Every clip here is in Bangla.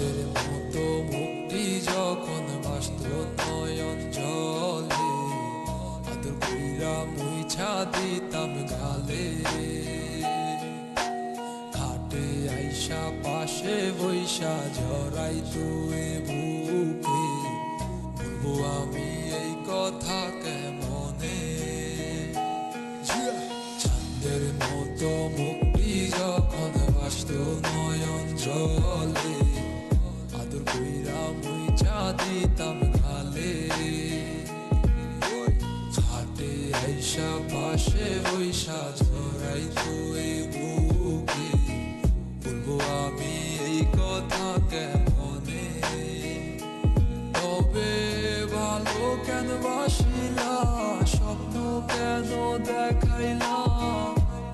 চাঁদের মতো মুক্তি যখন ভাসত নয়ন জলে, আদর কইরা মুইছা দিতাম গালে। খাটে আইসা পাশে বইসা জড়াই তুই বুকে, বলবো আমি এই কথা কেমনে। চাঁদের মতো মুক্তি যখন ভাসত নয়ন জলে, আদর কইরা মুইছা দিতাম গালে। খাটে আইসা পাশে বইসা জড়াই তুই বুকে, বলবো আমি এই কথা কেমনে। তবে ভালো কেন বাসিলা, স্বপ্ন কেন দেখাইলা,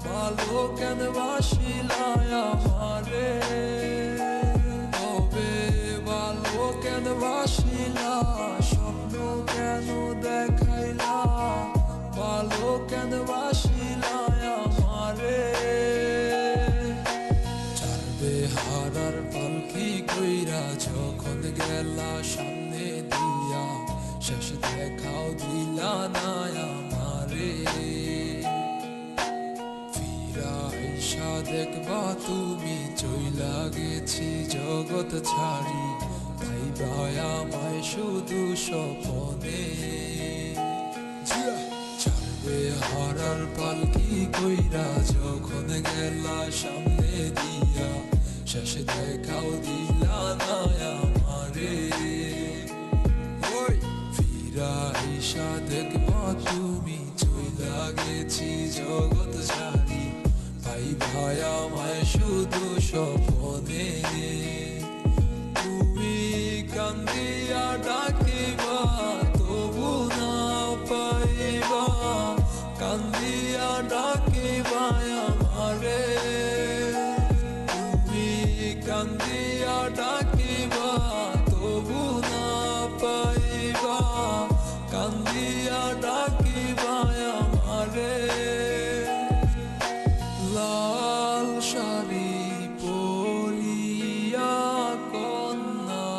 ভালো কেন বাসিলা আমারে। তবে ভালো কেন বাসিলা, স্বপ্ন কেন দেখাইলা, ভালো কেন বাসিলা আমারে। চারবে হারার পালকি কইরা যখন গেলা সামনে দিয়া, শেষ দেখাও দিলা না আমারে। ফিরা আইসা দেখবা তুমি চইলা গেছি জগৎ ছাড়ি, পাইবা আমায় শুধু স্বপনে। চারবে হারার পালকি কইরা যখন গেলা সামনে দিয়া, শেষ দেখাও দিলা না আমারে। ফিরা আইসা দেখবা তুমি চইলা গেছি জগৎ ছাড়ি, পাইবা আমায় শুধু স্বপনে। তুমি কান্দিয়া ডাকিবা তবু না পাইবা, কান্দিয়া ডাকিবা আমারে। তুমি কান্দিয়া ডাকিবা তবু না পাইবা, কান্দিয়া ডাকিবা আমারে। লাল শাড়ি পরিয়া কন্যা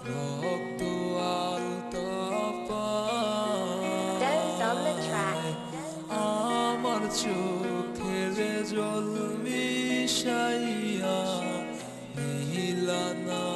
রক্ত আলতা পায়, আমার চোখের জল মিশাইয়া মিলানা